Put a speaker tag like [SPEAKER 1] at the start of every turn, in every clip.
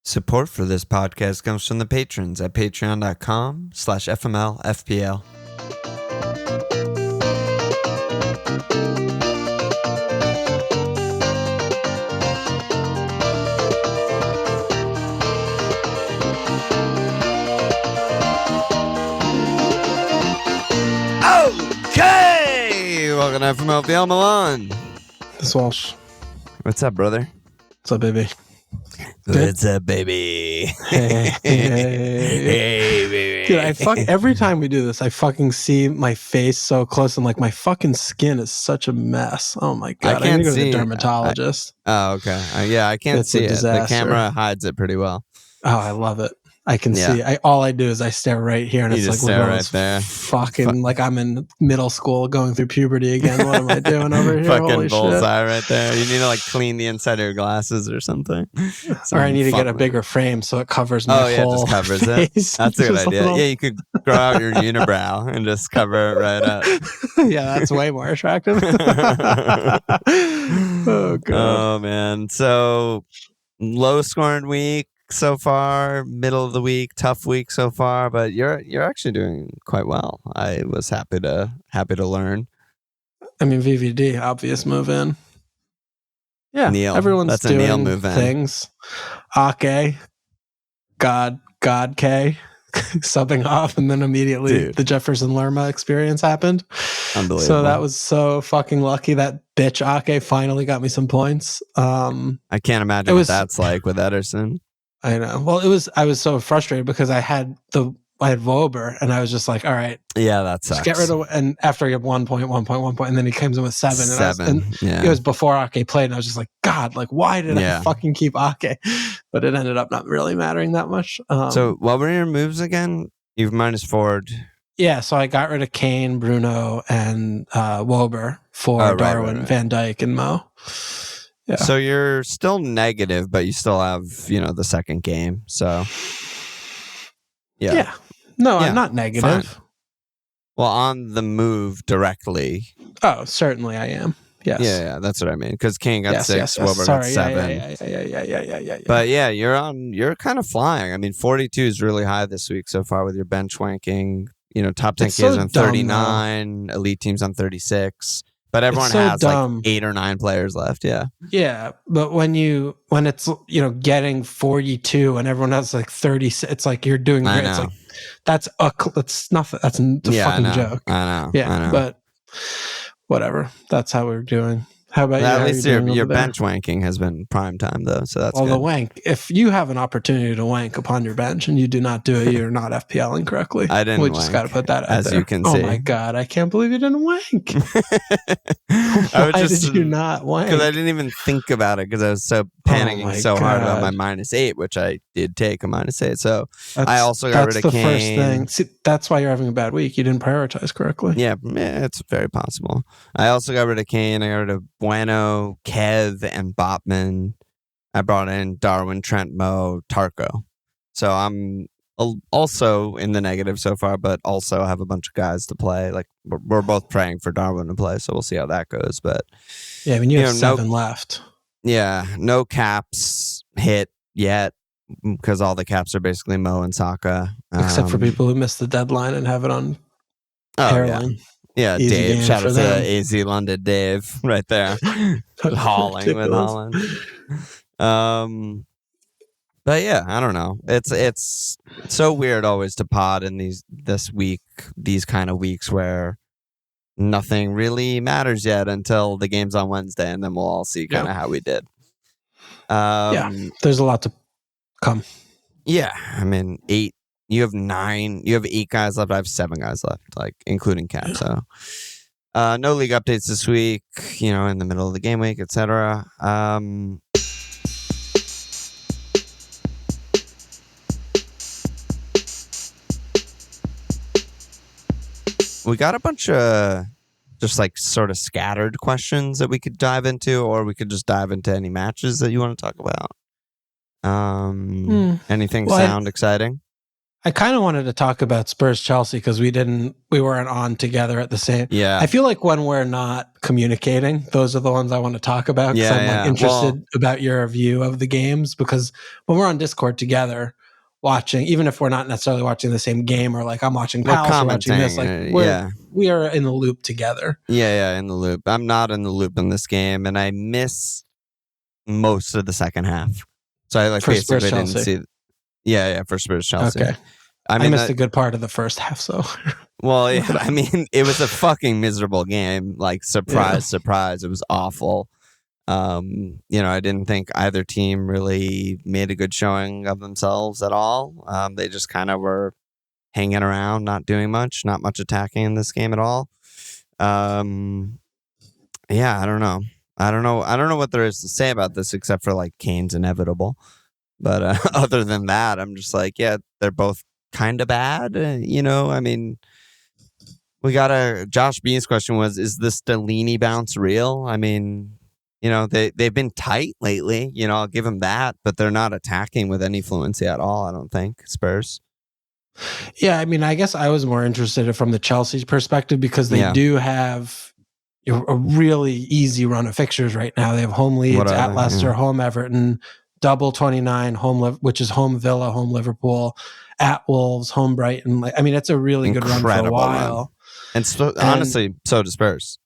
[SPEAKER 1] Support for this podcast comes from the patrons at patreon.com/FMLFPL. Okay! Welcome to FMLFPL Milan.
[SPEAKER 2] This is Walsh.
[SPEAKER 1] What's up, brother?
[SPEAKER 2] What's up, baby?
[SPEAKER 1] What's up, baby?
[SPEAKER 2] Hey,
[SPEAKER 1] Hey, baby.
[SPEAKER 2] Dude, every time we do this, I fucking see my face so close and like my fucking skin is such a mess. Oh my God. I need to go to the dermatologist.
[SPEAKER 1] Okay. Yeah, I can't see it. The camera hides it pretty well.
[SPEAKER 2] Oh, I love it. I can see. All I do is I stare right here, and
[SPEAKER 1] you
[SPEAKER 2] it's like
[SPEAKER 1] stare right there.
[SPEAKER 2] Fucking like I'm in middle school going through puberty again. What am I doing over here?
[SPEAKER 1] Fucking
[SPEAKER 2] Holy
[SPEAKER 1] bullseye
[SPEAKER 2] shit.
[SPEAKER 1] right there. You need to like clean the inside of your glasses or something.
[SPEAKER 2] Or I need to get a bigger frame so it covers my whole
[SPEAKER 1] just covers
[SPEAKER 2] face.
[SPEAKER 1] it. That's a good idea. Yeah, you could grow out your unibrow and just cover it right up.
[SPEAKER 2] Yeah, that's way more attractive. Oh God.
[SPEAKER 1] Oh man. So low scoring week so far, middle of the week, tough week so far, but you're actually doing quite well. I was happy to learn.
[SPEAKER 2] I mean, VVD, obvious move in. Yeah,
[SPEAKER 1] Neil.
[SPEAKER 2] everyone's
[SPEAKER 1] That's a Neil
[SPEAKER 2] doing
[SPEAKER 1] move in.
[SPEAKER 2] things. Ake, God K, subbing off, and then immediately the Jefferson Lerma experience happened.
[SPEAKER 1] Unbelievable.
[SPEAKER 2] So that was so fucking lucky. That bitch Ake finally got me some points.
[SPEAKER 1] I can't imagine what that's like with Ederson.
[SPEAKER 2] I know. Well, I was so frustrated because I had Wober, and I was just like, all right.
[SPEAKER 1] Yeah, that sucks.
[SPEAKER 2] Just get rid of, and after I get 1 point, and then he comes in with 7. It was before Ake played, and I was just like, God, like, why did I fucking keep Ake? But it ended up not really mattering that much.
[SPEAKER 1] So what were your moves again? You've minus forward.
[SPEAKER 2] Yeah, so I got rid of Kane, Bruno, and Wober for Darwin, right. Van Dijk, and Mo. Yeah.
[SPEAKER 1] So you're still negative, but you still have, the second game. So,
[SPEAKER 2] yeah. No, I'm not negative.
[SPEAKER 1] Fine. Well, on the move directly.
[SPEAKER 2] Oh, certainly I am. Yes.
[SPEAKER 1] Yeah, that's what I mean. Because Kane got 6, Wober got 7.
[SPEAKER 2] Yeah.
[SPEAKER 1] But yeah, you're kind of flying. I mean, 42 is really high this week so far with your bench wanking. Top 10 Ks on 39, elite teams on 36. But everyone has like 8 or 9 players left. Yeah.
[SPEAKER 2] Yeah. But when it's, getting 42 and everyone has like 30, it's like you're doing great. It's like, that's nothing. That's a fucking joke.
[SPEAKER 1] I know.
[SPEAKER 2] Yeah.
[SPEAKER 1] I know.
[SPEAKER 2] But whatever. That's how we're doing. How about you?
[SPEAKER 1] At least your bench wanking has been prime time though, so that's good.
[SPEAKER 2] The wank. If you have an opportunity to wank upon your bench and you do not do it, you're not FPLing correctly.
[SPEAKER 1] I didn't.
[SPEAKER 2] We just got to put that out
[SPEAKER 1] as
[SPEAKER 2] there.
[SPEAKER 1] You can see.
[SPEAKER 2] Oh my God, I can't believe you didn't wank. Why did you not wank?
[SPEAKER 1] Because I didn't even think about it because I was so panicking so hard about my -8, which I did take a -8. So I also got rid of Kane.
[SPEAKER 2] That's the first thing. See, that's why you're having a bad week. You didn't prioritize correctly.
[SPEAKER 1] Yeah, it's very possible. I also got rid of Kane. I got rid of Bueno, Kev, and Botman. I brought in Darwin, Trent, Mo, Tarko. So I'm also in the negative so far, but also have a bunch of guys to play. Like we're both praying for Darwin to play, so we'll see how that goes. But
[SPEAKER 2] yeah, I mean, you have 7 left.
[SPEAKER 1] Yeah, no caps hit yet because all the caps are basically Mo and Saka,
[SPEAKER 2] except for people who missed the deadline and have it on Hairline.
[SPEAKER 1] Yeah,
[SPEAKER 2] Easy
[SPEAKER 1] Dave. Shout out to AZ London Dave right there. Hauling with Holland. But yeah, I don't know. It's so weird always to pod in these kind of weeks where nothing really matters yet until the game's on Wednesday, and then we'll all see kind of how we did.
[SPEAKER 2] There's a lot to come.
[SPEAKER 1] Yeah, I mean, 8. You have 9. You have 8 guys left. I have 7 guys left, like including Cap. Yeah. So, no league updates this week. In the middle of the game week, etc. We got a bunch of just like sort of scattered questions that we could dive into, or we could just dive into any matches that you want to talk about. Anything sound exciting?
[SPEAKER 2] I kind of wanted to talk about Spurs Chelsea because we weren't on together at the same.
[SPEAKER 1] Yeah.
[SPEAKER 2] I feel like when we're not communicating, those are the ones I want to talk about because I'm interested about your view of the games, because when we're on Discord together watching, even if we're not necessarily watching the same game, or like I'm watching Pals or watching this, like we are in the loop together.
[SPEAKER 1] Yeah, in the loop. I'm not in the loop in this game, and I miss most of the second half. So I basically didn't see. Yeah, for Spurs Chelsea.
[SPEAKER 2] Okay. I missed a good part of the first half, so.
[SPEAKER 1] Well, yeah, I mean, it was a fucking miserable game. Like, surprise, it was awful. I didn't think either team really made a good showing of themselves at all. They just kind of were hanging around, not doing much, not much attacking in this game at all. I don't know. I don't know what there is to say about this except for like Kane's inevitable. But other than that, I'm just like, yeah, they're both kind of bad. I mean, Josh B's question was, is the Stellini bounce real? I mean, they've been tight lately. I'll give them that, but they're not attacking with any fluency at all, I don't think, Spurs.
[SPEAKER 2] Yeah, I mean, I guess I was more interested from the Chelsea's perspective because they do have a really easy run of fixtures right now. They have home Leeds, at Leicester, home Everton, double 29, which is home Villa, home Liverpool, at Wolves, home Brighton. I mean, it's a really good run for a while.
[SPEAKER 1] And honestly, so does Spurs.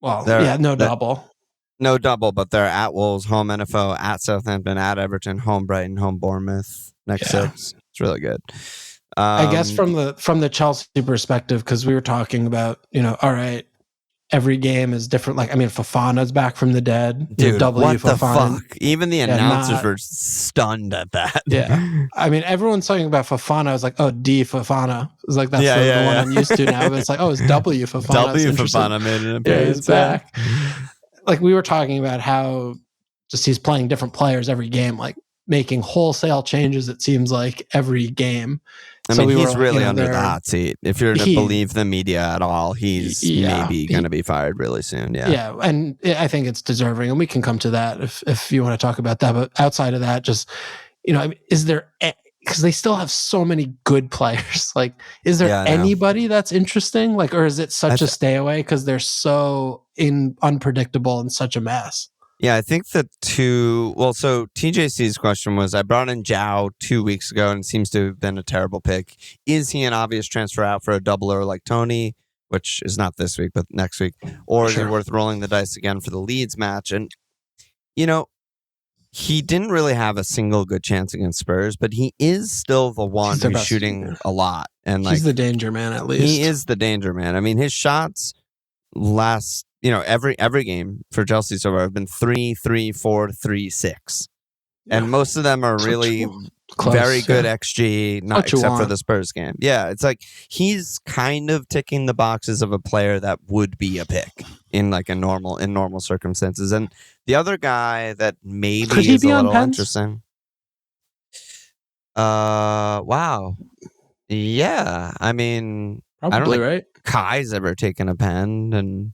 [SPEAKER 2] Well, double.
[SPEAKER 1] No double, but they're at Wolves, home NFO, at Southampton, at Everton, home Brighton, home Bournemouth, next 6. It's really good.
[SPEAKER 2] I guess from the Chelsea perspective, because we were talking about, all right, every game is different. Like, I mean, Fofana's back from the dead.
[SPEAKER 1] Dude, what the fuck? Even the announcers were stunned at that.
[SPEAKER 2] Yeah. I mean, everyone's talking about Fofana. I was like, oh, D Fofana. It's like, that's the one I'm used to now. But it's like, oh, it's W Fofana.
[SPEAKER 1] W Fofana made an appearance.
[SPEAKER 2] He's back. Like, we were talking about how just he's playing different players every game, like making wholesale changes, it seems like, every game.
[SPEAKER 1] I mean, he's really under the hot seat. If you're to believe the media at all, he's maybe going to be fired really soon.
[SPEAKER 2] Yeah, and I think it's deserving, and we can come to that if you want to talk about that. But outside of that, just, I mean, is there, because they still have so many good players, like, is there anybody that's interesting? Like, or is it such a stay away because they're so unpredictable and such a mess?
[SPEAKER 1] Yeah, I think so TJC's question was, I brought in Zhao 2 weeks ago and it seems to have been a terrible pick. Is he an obvious transfer out for a doubler like Tony, which is not this week, but next week? Or is it worth rolling the dice again for the Leeds match? And, he didn't really have a single good chance against Spurs, but he is still the one who's shooting a lot. And
[SPEAKER 2] he's the danger man, at least.
[SPEAKER 1] He is the danger man. I mean, his shots last... every game for Chelsea so far have been 3, 3, 4, 3, 6. And most of them are really very good XG, not except for the Spurs game. Yeah, it's like he's kind of ticking the boxes of a player that would be a pick in like in normal circumstances. And the other guy that maybe is a little interesting. Wow. Yeah, I mean,
[SPEAKER 2] probably, I don't think
[SPEAKER 1] Kai's ever taken a pen, and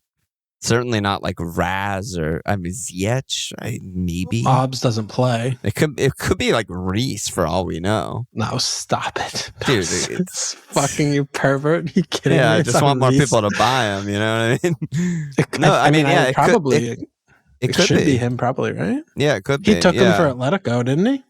[SPEAKER 1] certainly not like Raz or Ziyech. Maybe
[SPEAKER 2] Hobbs doesn't play.
[SPEAKER 1] It could be like Reese for all we know.
[SPEAKER 2] No, stop it,
[SPEAKER 1] dude.
[SPEAKER 2] It's fucking you pervert. Are you kidding me?
[SPEAKER 1] I just want more people to buy him. You know what I mean?
[SPEAKER 2] I mean, it probably it could be him, probably, right?
[SPEAKER 1] Yeah, it could be.
[SPEAKER 2] He took him for Atletico, didn't he?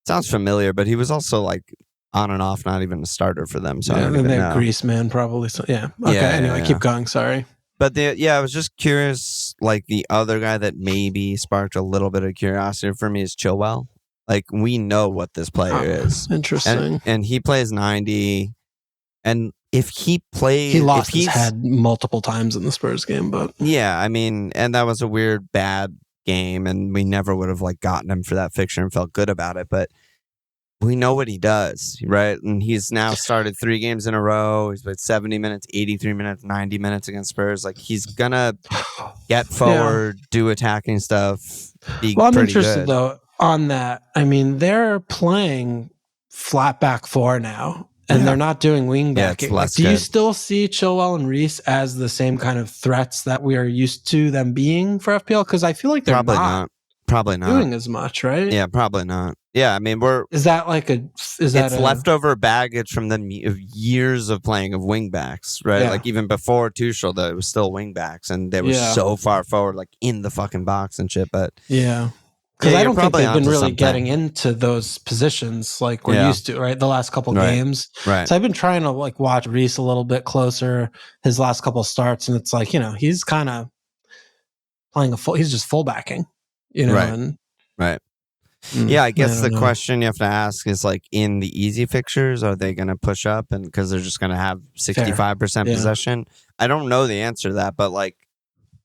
[SPEAKER 1] Sounds familiar, but he was also like on and off, not even a starter for them. So
[SPEAKER 2] and they have Griezmann probably. So yeah. Okay. Anyway, keep going. Sorry.
[SPEAKER 1] But I was just curious, like the other guy that maybe sparked a little bit of curiosity for me is Chilwell. Like, we know what this player is.
[SPEAKER 2] Interesting.
[SPEAKER 1] And he plays 90. And if he plays...
[SPEAKER 2] He lost his head multiple times in the Spurs game, but...
[SPEAKER 1] Yeah, I mean, and that was a weird, bad game, and we never would have like gotten him for that fixture and felt good about it, but we know what he does, right? And he's now started 3 games in a row. He's played 70 minutes, 83 minutes, 90 minutes against Spurs. Like, he's gonna get forward, do attacking stuff, be
[SPEAKER 2] I'm
[SPEAKER 1] pretty
[SPEAKER 2] interested,
[SPEAKER 1] good.
[SPEAKER 2] Though, on that. I mean, they're playing flat back 4 now, and they're not doing wing back. Do you still see Chilwell and Reese as the same kind of threats that we are used to them being for FPL? Because I feel like they're
[SPEAKER 1] probably not
[SPEAKER 2] doing as much, right?
[SPEAKER 1] Yeah, probably not. Yeah, I mean,
[SPEAKER 2] is that
[SPEAKER 1] leftover baggage from the years of playing of wingbacks, right?
[SPEAKER 2] Yeah.
[SPEAKER 1] Like even before Tuchel, it was still wingbacks, and they were so far forward, like in the fucking box and shit. But
[SPEAKER 2] because I don't think they've been really getting into those positions like we're used to, right? The last couple games,
[SPEAKER 1] right?
[SPEAKER 2] So I've been trying to like watch Reece a little bit closer, his last couple starts, and it's like he's kind of playing he's just fullbacking,
[SPEAKER 1] right. Yeah, I guess the question you have to ask is like in the easy fixtures, are they going to push up and because they're just going to have 65% possession? I don't know the answer to that, but like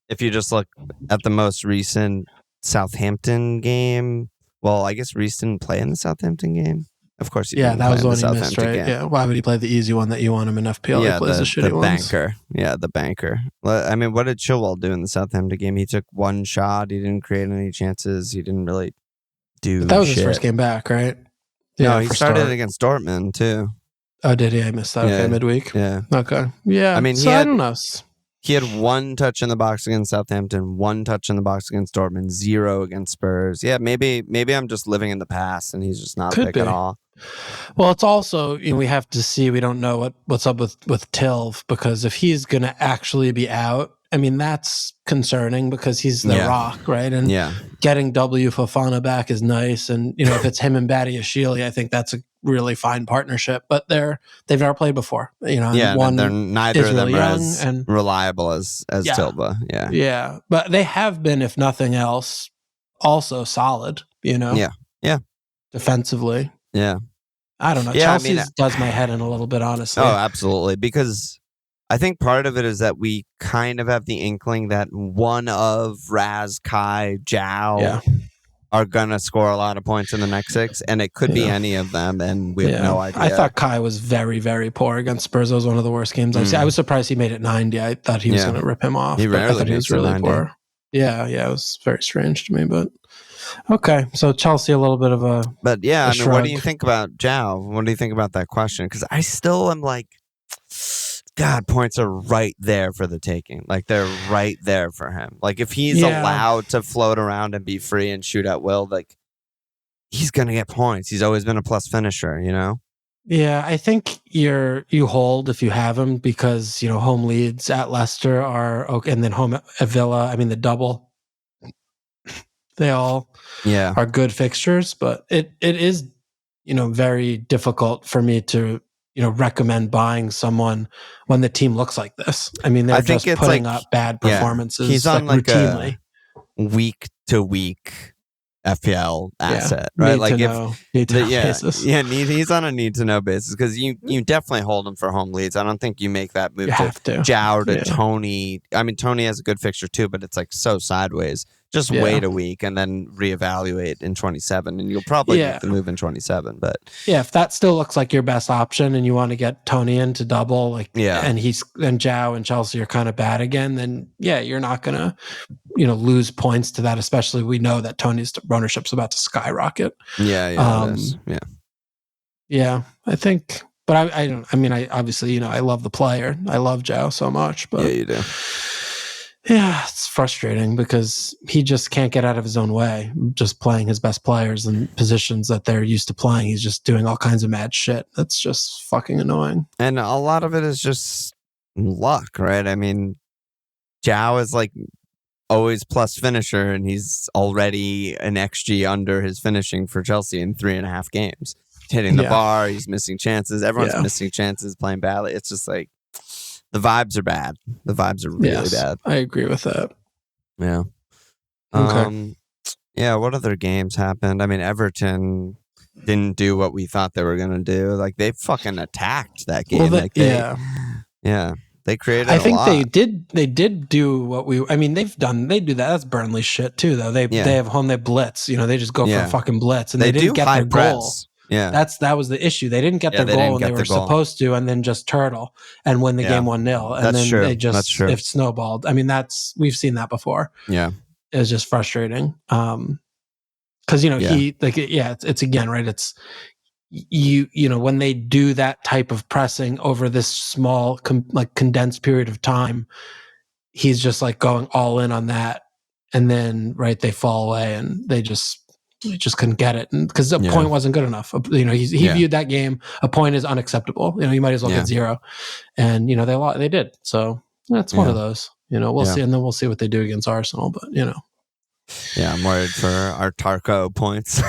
[SPEAKER 1] if you just look at the most recent Southampton game, well, I guess Reece didn't play in the Southampton game. Of course, he didn't.
[SPEAKER 2] That was
[SPEAKER 1] the
[SPEAKER 2] one he missed, right? Game. Yeah, why would he play the easy one that you want him in FPL? He plays the shitty ones.
[SPEAKER 1] Banker. Yeah, the banker. I mean, what did Chilwell do in the Southampton game? He took one shot. He didn't create any chances. He didn't really do. But
[SPEAKER 2] that was his first game back, right?
[SPEAKER 1] No, he started against Dortmund too.
[SPEAKER 2] Oh, did he? I missed that. Okay, midweek.
[SPEAKER 1] Yeah.
[SPEAKER 2] Okay. Yeah.
[SPEAKER 1] I mean,
[SPEAKER 2] I don't know.
[SPEAKER 1] He had one touch in the box against Southampton, one touch in the box against Dortmund, 0 against Spurs. Yeah, maybe I'm just living in the past and he's just not a pick at all.
[SPEAKER 2] Well, it's also we have to see. We don't know what's up with Tilv because if he's going to actually be out, I mean that's concerning because he's the rock, right? And getting W Fofana back is nice, and if it's him and Badiashile, I think that's a really fine partnership. But they've never played before,
[SPEAKER 1] and they're neither of them
[SPEAKER 2] really
[SPEAKER 1] are as reliable as Tilba.
[SPEAKER 2] Yeah, but they have been, if nothing else, also solid. Defensively.
[SPEAKER 1] Yeah.
[SPEAKER 2] I don't know. Chelsea does my head in a little bit, honestly.
[SPEAKER 1] Oh, absolutely. Because I think part of it is that we kind of have the inkling that one of Raz, Kai, Zhao are going to score a lot of points in the next 6, and it could be any of them, and we have no idea.
[SPEAKER 2] I thought Kai was very, very poor against Spurs. It was one of the worst games I've seen. I was surprised he made it 90. I thought he was going to rip him off.
[SPEAKER 1] I thought
[SPEAKER 2] he was really poor. Yeah, it was very strange to me, but... Okay, so Chelsea a little bit of a
[SPEAKER 1] But yeah, I mean, what do you think about Zhao? What do you think about that question? Because I still am like, God, points are right there for the taking. Like they're right there for him. Like if he's allowed to float around and be free and shoot at will, like he's gonna get points. He's always been a plus finisher,
[SPEAKER 2] Yeah, I think you hold if you have him because home leads at Leicester are okay, and then home at Villa. I mean the double. They all are good fixtures, but it is, very difficult for me to, recommend buying someone when the team looks like this. I mean, they're just putting up bad performances.
[SPEAKER 1] He's on
[SPEAKER 2] routinely.
[SPEAKER 1] A week to week FPL asset, right? Like he's on a need to know basis because you definitely hold him for home leads. I don't think you make that move to Zhao to Tony. I mean, Tony has a good fixture too, but it's like so sideways. Just wait a week and then reevaluate in 27, and you'll probably make the move in 27. But
[SPEAKER 2] if that still looks like your best option, and you want to get Tony in to double, and Zhao and Chelsea are kind of bad again, then you're not gonna lose points to that. Especially we know that Tony's ownership's about to skyrocket.
[SPEAKER 1] Yeah,
[SPEAKER 2] I think. But I don't. I mean, I obviously I love the player. I love Zhao so much. But
[SPEAKER 1] you do.
[SPEAKER 2] Yeah, it's frustrating because he just can't get out of his own way. Just playing his best players in positions that they're used to playing. He's just doing all kinds of mad shit. That's just fucking annoying.
[SPEAKER 1] And a lot of it is just luck, right? I mean, Zhao is like always plus finisher, and he's already an XG under his finishing for Chelsea in 3.5 games. Hitting the bar, he's missing chances. Everyone's missing chances, playing badly. It's just like, the vibes are bad. The vibes are really bad.
[SPEAKER 2] I agree with that.
[SPEAKER 1] Yeah.
[SPEAKER 2] Okay.
[SPEAKER 1] What other games happened? I mean, Everton didn't do what we thought they were going to do. Like, they fucking attacked that game. They created
[SPEAKER 2] I think
[SPEAKER 1] lot.
[SPEAKER 2] They did do what they do that. That's Burnley shit too, though. They have home, they blitz. They just go for a fucking blitz, and they didn't get their goal.
[SPEAKER 1] Yeah,
[SPEAKER 2] that was the issue. They didn't get their goal when they were supposed to, and then just turtle and win the game 1-0. And then they just it snowballed. I mean, we've seen that before.
[SPEAKER 1] Yeah,
[SPEAKER 2] it was just frustrating. Because it's again right. It's when they do that type of pressing over this small condensed period of time, he's just like going all in on that, and then they fall away and they just he just couldn't get it, and because a point wasn't good enough. He viewed that game, a point is unacceptable. You might as well get 0, and they did. So that's one of those. We'll see, and then we'll see what they do against Arsenal. But
[SPEAKER 1] Yeah, I'm worried for our Tarko points.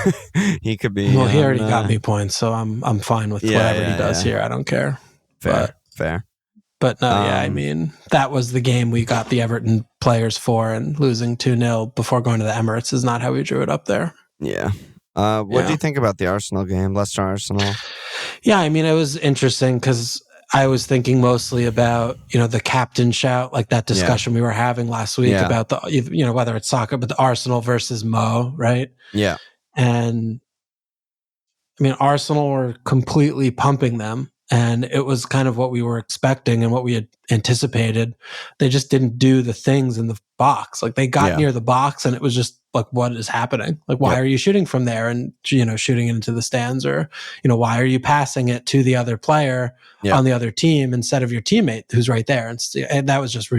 [SPEAKER 1] He could be.
[SPEAKER 2] Well, he already got me points, so I'm fine with whatever he does here. I don't care.
[SPEAKER 1] Fair.
[SPEAKER 2] But no, I mean, that was the game we got the Everton players for, and losing 2-0 before going to the Emirates is not how we drew it up there.
[SPEAKER 1] Yeah. What do you think about the Arsenal game, Leicester Arsenal?
[SPEAKER 2] Yeah, I mean, it was interesting because I was thinking mostly about, the captain shout, like that discussion we were having last week about the, whether it's soccer, but the Arsenal versus Mo, right?
[SPEAKER 1] Yeah.
[SPEAKER 2] And I mean, Arsenal were completely pumping them, and it was kind of what we were expecting and what we had anticipated. They just didn't do the things in the box. Like they got near the box and it was just like, what is happening? Like, why are you shooting from there and, shooting it into the stands, or, why are you passing it to the other player on the other team instead of your teammate who's right there? And that was just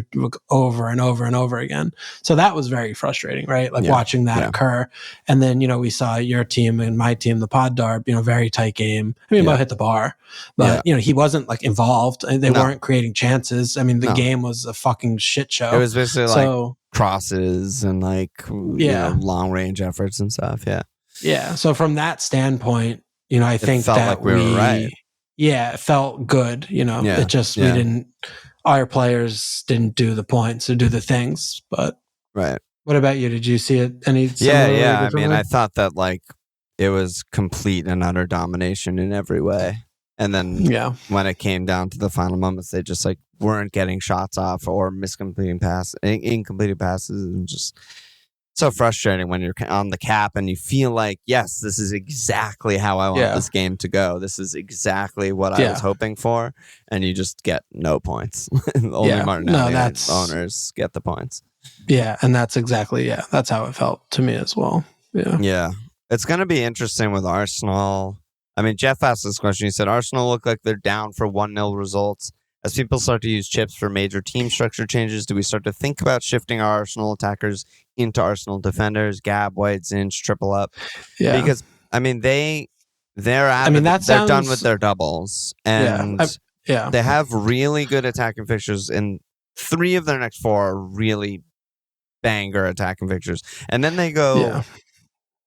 [SPEAKER 2] over and over and over again. So that was very frustrating, right? Like watching that occur. And then, we saw your team and my team, the Pod Darb, very tight game. I mean, Mo hit the bar, but he wasn't like involved, and they weren't creating chances. I mean, the game was a fucking shit show.
[SPEAKER 1] It was basically like crosses and like long range efforts and stuff.
[SPEAKER 2] Yeah. So from that standpoint, I think
[SPEAKER 1] felt
[SPEAKER 2] that
[SPEAKER 1] like we were right.
[SPEAKER 2] Yeah, it felt good. It just our players didn't do the points or do the things. But
[SPEAKER 1] right.
[SPEAKER 2] What about you? Did you see it? Any?
[SPEAKER 1] Yeah. I mean, I thought that like it was complete and utter domination in every way. And then when it came down to the final moments, they just like weren't getting shots off or incompleted passes, and just so frustrating when you're on the cap and you feel like, yes, this is exactly how I want this game to go. This is exactly what I was hoping for, and you just get no points. Only Martinelli owners get the points.
[SPEAKER 2] Yeah, and that's exactly that's how it felt to me as well.
[SPEAKER 1] Yeah, it's going to be interesting with Arsenal. I mean, Jeff asked this question. He said, Arsenal look like they're down for 1-0 results. As people start to use chips for major team structure changes, do we start to think about shifting our Arsenal attackers into Arsenal defenders? Gab, White, Zinch, triple up. Yeah. Because, I mean, they're done with their doubles. And they have really good attacking fixtures. And 3 of their next 4 are really banger attacking fixtures. And then they go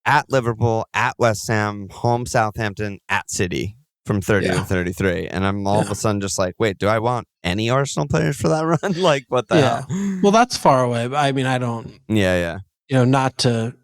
[SPEAKER 1] at Liverpool, at West Ham, home Southampton, at City from 30 to 33. And I'm all of a sudden just like, wait, do I want any Arsenal players for that run? Like, what the hell?
[SPEAKER 2] Well, that's far away. But I mean, I don't. Not to.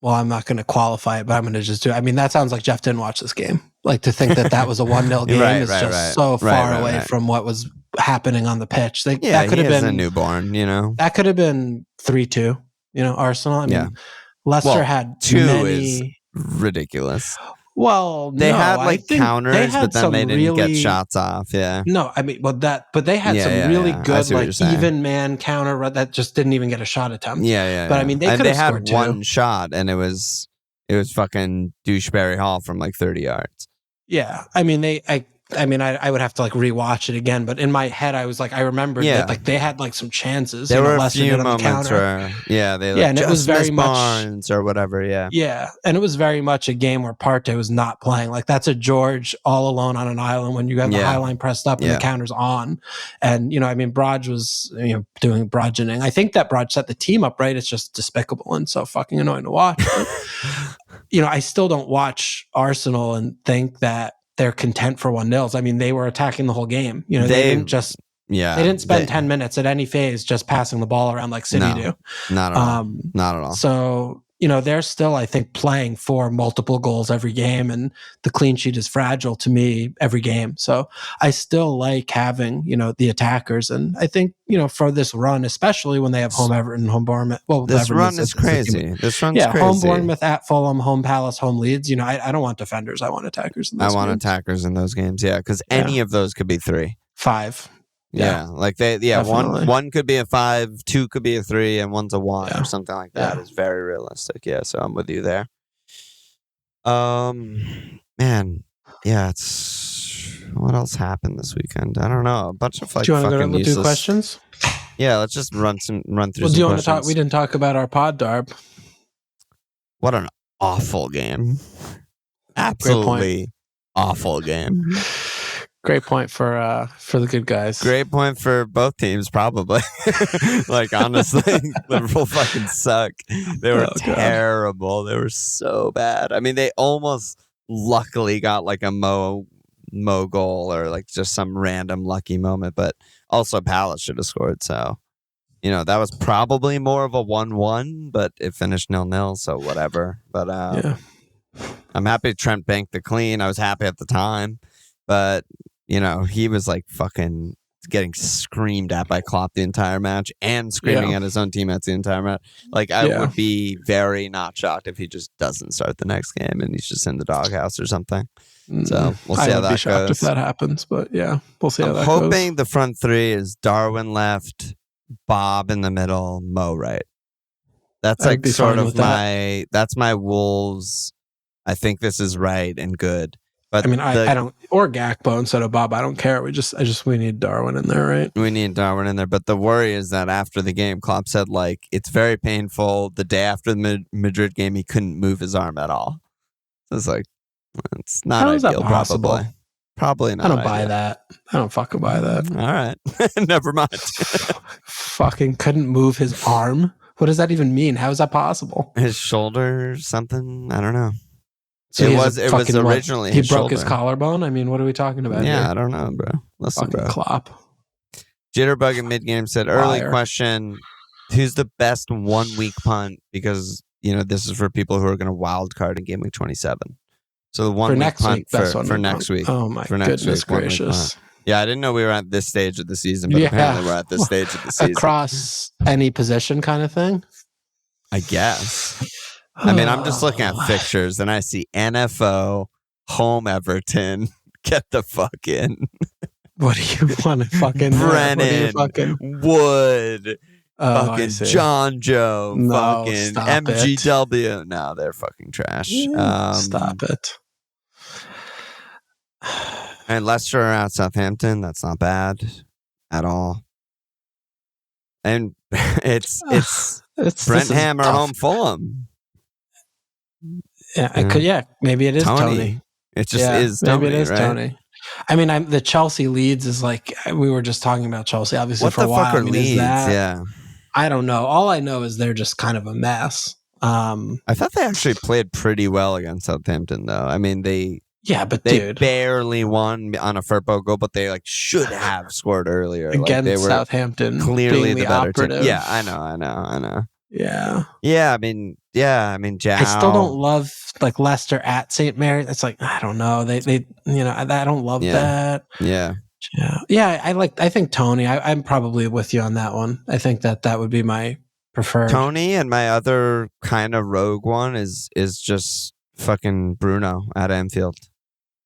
[SPEAKER 2] Well, I'm not going to qualify it, but I'm going to just do it. I mean, that sounds like Jeff didn't watch this game. Like, to think that was a 1-0 game is just so far away from what was happening on the pitch. That could have been
[SPEAKER 1] a newborn,
[SPEAKER 2] That could have been 3-2, Arsenal. I mean, Leicester had
[SPEAKER 1] 2
[SPEAKER 2] many...
[SPEAKER 1] is ridiculous.
[SPEAKER 2] Well,
[SPEAKER 1] they had like counters, but then they didn't get shots off. Yeah.
[SPEAKER 2] No, I mean, but they had some really good, like even man counter that just didn't even get a shot attempt. But I mean, they could have scored 2.
[SPEAKER 1] One shot, and it was fucking doucheberry Hall from like 30 yards.
[SPEAKER 2] Yeah, I mean, I would have to like rewatch it again, but in my head, I was like, I remembered that like they had like some chances.
[SPEAKER 1] There were a few moments where, they
[SPEAKER 2] and it was very much
[SPEAKER 1] Barnes or whatever.
[SPEAKER 2] Yeah, and it was very much a game where Partey was not playing. Like that's a George all alone on an island when you have the high line pressed up and the counter's on, and I mean, Braj was doing Brajing. I think that Braj set the team up right. It's just despicable and so fucking annoying to watch. But, I still don't watch Arsenal and think that they're content for 1-0s. I mean, they were attacking the whole game. They didn't just they didn't spend 10 minutes at any phase just passing the ball around like City do.
[SPEAKER 1] Not at all. Not at all.
[SPEAKER 2] So, they're still, I think, playing for multiple goals every game, and the clean sheet is fragile to me every game. So I still like having, the attackers. And I think, for this run, especially when they have home Everton, home Bournemouth. Well,
[SPEAKER 1] this run is crazy. This run's crazy.
[SPEAKER 2] Home Bournemouth, at Fulham, home Palace, home Leeds. I don't want defenders. I want attackers in those games.
[SPEAKER 1] Attackers in those games, because any of those could be 3.
[SPEAKER 2] 5.
[SPEAKER 1] Like one could be a 5, 2 could be a 3, and one's a 1 or something like that. Is very realistic. So I'm with you there. It's what else happened this weekend? I don't know. A bunch of like.
[SPEAKER 2] Do you want
[SPEAKER 1] to
[SPEAKER 2] go through questions?
[SPEAKER 1] Yeah, let's just run through.
[SPEAKER 2] Well, do you want to talk? We didn't talk about our Pod Darb.
[SPEAKER 1] What an awful game. Absolutely awful game.
[SPEAKER 2] Great point for the good guys.
[SPEAKER 1] Great point for both teams, probably. Like, honestly, Liverpool fucking suck. They were terrible. They were so bad. I mean, they almost luckily got like a Mo goal or like just some random lucky moment, but also Palace should have scored. So, that was probably more of a 1-1, but it finished 0-0, so whatever. But I'm happy Trent banked the clean. I was happy at the time, but he was like fucking getting screamed at by Klopp the entire match and screaming at his own teammates the entire match. Like, I would be very not shocked if he just doesn't start the next game and he's just in the doghouse or something. So we'll see how that goes. I would be shocked
[SPEAKER 2] if that happens, but we'll see how that goes.
[SPEAKER 1] I'm hoping the front three is Darwin left, Bob in the middle, Mo right. That's like sort of that's my Wolves. I think this is right and good. But
[SPEAKER 2] I mean, I don't, or Gakpo instead of Bob. I don't care. We need Darwin in there, right?
[SPEAKER 1] We need Darwin in there. But the worry is that after the game, Klopp said, like, it's very painful. The day after the Madrid game, he couldn't move his arm at all. So it's like, it's not
[SPEAKER 2] How
[SPEAKER 1] ideal,
[SPEAKER 2] is that possible?
[SPEAKER 1] Probably. Probably not.
[SPEAKER 2] I don't buy that. I don't fucking buy that.
[SPEAKER 1] All right. Never mind.
[SPEAKER 2] Fucking couldn't move his arm? What does that even mean? How is that possible?
[SPEAKER 1] His shoulder, something? I don't know.
[SPEAKER 2] So
[SPEAKER 1] it was originally
[SPEAKER 2] he broke his collarbone. I mean, what are we talking about?
[SPEAKER 1] Yeah,
[SPEAKER 2] here?
[SPEAKER 1] I don't know, bro. Listen,
[SPEAKER 2] fucking
[SPEAKER 1] bro.
[SPEAKER 2] Klopp.
[SPEAKER 1] Jitterbug in mid game said early question: who's the best 1 week punt? Because this is for people who are going to wild card in game week 27. So the 1 week punt for next week.
[SPEAKER 2] Oh my goodness gracious!
[SPEAKER 1] Yeah, I didn't know we were at this stage of the season, but apparently we're at this stage of the season.
[SPEAKER 2] Across any position, kind of thing.
[SPEAKER 1] I guess. I mean, I'm just looking at fixtures and I see NFO, home Everton, get the fuck in.
[SPEAKER 2] What do you want to fucking
[SPEAKER 1] Brennan, Wood, fucking John Joe, fucking MGW. No, they're fucking trash.
[SPEAKER 2] Stop it.
[SPEAKER 1] And Leicester are at Southampton. That's not bad at all. And it's Brentham or home Fulham.
[SPEAKER 2] Yeah, maybe it is Tony.
[SPEAKER 1] It just is Tony,
[SPEAKER 2] maybe it is
[SPEAKER 1] right?
[SPEAKER 2] Tony. I mean, the Chelsea Leeds is like, we were just talking about Chelsea, obviously,
[SPEAKER 1] what
[SPEAKER 2] for a while.
[SPEAKER 1] What the fuck are Leeds? Yeah.
[SPEAKER 2] I don't know. All I know is they're just kind of a mess.
[SPEAKER 1] I thought they actually played pretty well against Southampton, though. I mean, they barely won on a Firpo goal, but they should have scored earlier.
[SPEAKER 2] Against
[SPEAKER 1] they were
[SPEAKER 2] Southampton,
[SPEAKER 1] clearly
[SPEAKER 2] the
[SPEAKER 1] better
[SPEAKER 2] operative.
[SPEAKER 1] team. Yeah, I know.
[SPEAKER 2] Yeah.
[SPEAKER 1] I mean, Jao.
[SPEAKER 2] I still don't love Leicester at St. Mary's. It's like, I don't know. They I don't love that.
[SPEAKER 1] Yeah.
[SPEAKER 2] I think Tony. I'm probably with you on that one. I think that would be my preferred.
[SPEAKER 1] Tony, and my other kind of rogue one is just fucking Bruno at Anfield.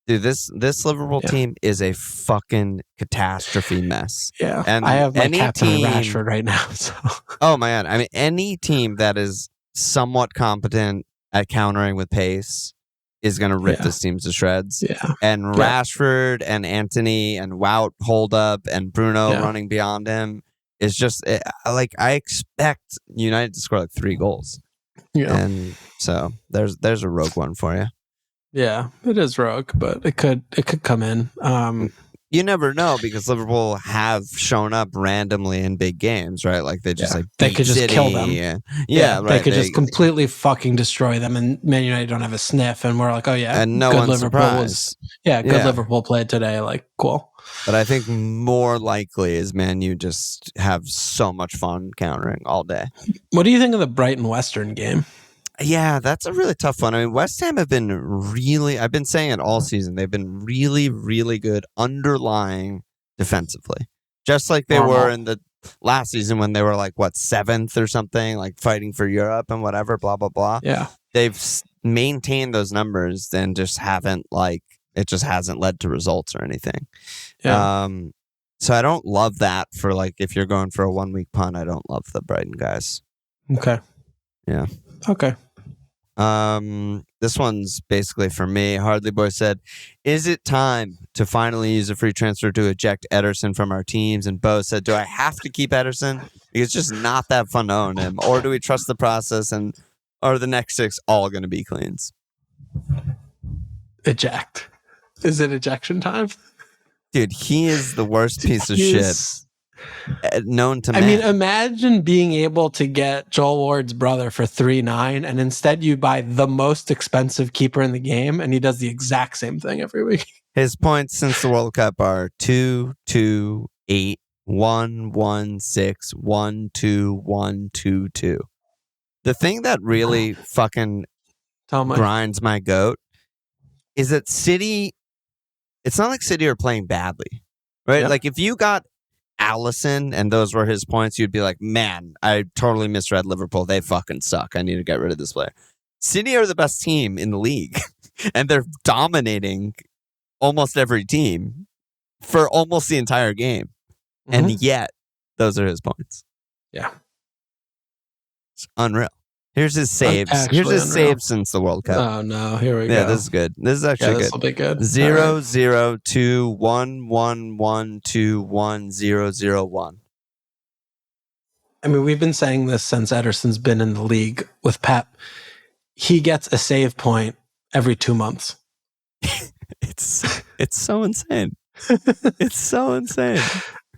[SPEAKER 1] Dude, this Liverpool team is a fucking catastrophe mess.
[SPEAKER 2] Yeah,
[SPEAKER 1] and
[SPEAKER 2] I have my captain Rashford right now. So.
[SPEAKER 1] Oh my god! I mean, any team that is somewhat competent at countering with pace is going to rip this team to shreds.
[SPEAKER 2] Yeah,
[SPEAKER 1] and Rashford and Anthony and Wout hold up and Bruno running beyond him is just I expect United to score 3 goals. Yeah, and so there's a rogue one for you.
[SPEAKER 2] Yeah, it is rogue, but it could come in.
[SPEAKER 1] You never know because Liverpool have shown up randomly in big games, right? Like they just
[SPEAKER 2] they could just kill them.
[SPEAKER 1] Yeah, right.
[SPEAKER 2] They could just completely fucking destroy them, and Man United don't have a sniff, and we're like, oh yeah,
[SPEAKER 1] and no one's surprised.
[SPEAKER 2] Good Liverpool played today, like cool.
[SPEAKER 1] But I think more likely is Man U just have so much fun countering all day.
[SPEAKER 2] What do you think of the Brighton Western game?
[SPEAKER 1] Yeah, that's a really tough one. I mean, West Ham have been I've been saying it all season, they've been really, really good underlying defensively. Just like they were in the last season when they were 7th or something, fighting for Europe and whatever, blah, blah, blah.
[SPEAKER 2] Yeah.
[SPEAKER 1] They've maintained those numbers and just haven't, it just hasn't led to results or anything.
[SPEAKER 2] Yeah.
[SPEAKER 1] So I don't love that for, if you're going for a 1 week punt, I don't love the Brighton guys.
[SPEAKER 2] Okay.
[SPEAKER 1] Yeah.
[SPEAKER 2] Okay.
[SPEAKER 1] This one's basically for me. Hardly Boy said, is it time to finally use a free transfer to eject Ederson from our teams? And Bo said, do I have to keep Ederson? It's just not that fun to own him. Or do we trust the process and are the next 6 all going to be cleans?
[SPEAKER 2] Eject. Is it ejection time?
[SPEAKER 1] Dude, he is the worst piece of shit known to man.
[SPEAKER 2] I mean, imagine being able to get Joel Ward's brother for 3.9, and instead you buy the most expensive keeper in the game, and he does the exact same thing every week.
[SPEAKER 1] His points since the World Cup are 2, 2, 8, 1, 1, 6, 1, 2, 1, 2, 2. The thing that really fucking grinds my goat is that City, it's not like City are playing badly, right?
[SPEAKER 2] Yeah.
[SPEAKER 1] Like if you got Allison and those were his points, you'd be like, man, I totally misread Liverpool. They fucking suck. I need to get rid of this player. City are the best team in the league and they're dominating almost every team for almost the entire game. And yet those are his points.
[SPEAKER 2] Yeah.
[SPEAKER 1] It's unreal. Here's his saves. Here's his saves since the World Cup.
[SPEAKER 2] Oh no, here we go.
[SPEAKER 1] Yeah, this is good. This is actually good.
[SPEAKER 2] This will be good.
[SPEAKER 1] 0, 0, 2, 1, 1, 1, 2, 1, 0, 0, 1.
[SPEAKER 2] I mean, we've been saying this since Ederson's been in the league with Pep. He gets a save point every 2 months.
[SPEAKER 1] It's so insane. It's so insane.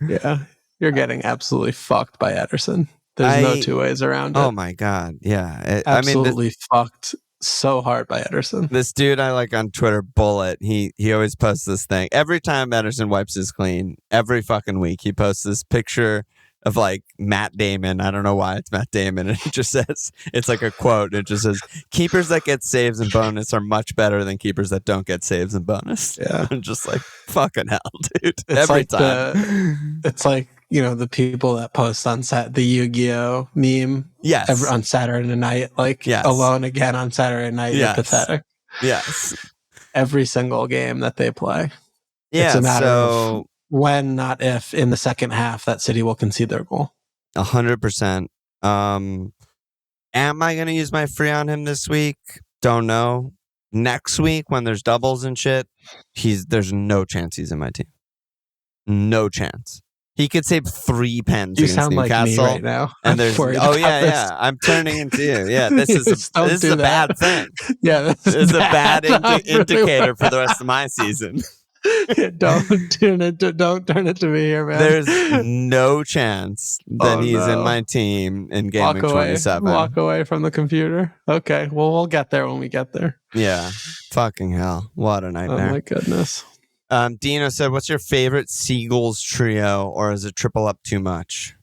[SPEAKER 2] Yeah, you're getting absolutely fucked by Ederson. There's no two ways around it.
[SPEAKER 1] Oh my God. Yeah.
[SPEAKER 2] Absolutely fucked so hard by Ederson.
[SPEAKER 1] This dude I like on Twitter, Bullet, he always posts this thing. Every time Ederson wipes his clean, every fucking week, he posts this picture of like Matt Damon. I don't know why it's Matt Damon. And it just says, it's like a quote. It just says, keepers that get saves and bonus are much better than keepers that don't get saves and bonus.
[SPEAKER 2] Yeah.
[SPEAKER 1] I'm just like, fucking hell, dude.
[SPEAKER 2] It's
[SPEAKER 1] every
[SPEAKER 2] like
[SPEAKER 1] time.
[SPEAKER 2] It's like, you know, the people that post on the Yu-Gi-Oh meme on Saturday night, like alone again on Saturday night. You're pathetic.
[SPEAKER 1] Yes.
[SPEAKER 2] Every single game that they play.
[SPEAKER 1] Yeah.
[SPEAKER 2] It's a matter of when, not if, in the second half that City will concede their goal.
[SPEAKER 1] 100%. Am I going to use my free on him this week? Don't know. Next week when there's doubles and shit, there's no chance he's in my team. No chance. He could save 3 pens against Newcastle.
[SPEAKER 2] You sound like me right now.
[SPEAKER 1] And there's I'm turning into you. Yeah, this is a bad thing.
[SPEAKER 2] Yeah,
[SPEAKER 1] this is a bad indicator for the rest of my season.
[SPEAKER 2] Don't turn it to me here, man.
[SPEAKER 1] There's no chance that he's in my team in game week 27.
[SPEAKER 2] Walk away from the computer. Okay, well, we'll get there when we get there.
[SPEAKER 1] Yeah, fucking hell. What a nightmare.
[SPEAKER 2] Oh my goodness.
[SPEAKER 1] Dino said, what's your favorite Seagulls trio, or is it triple up too much?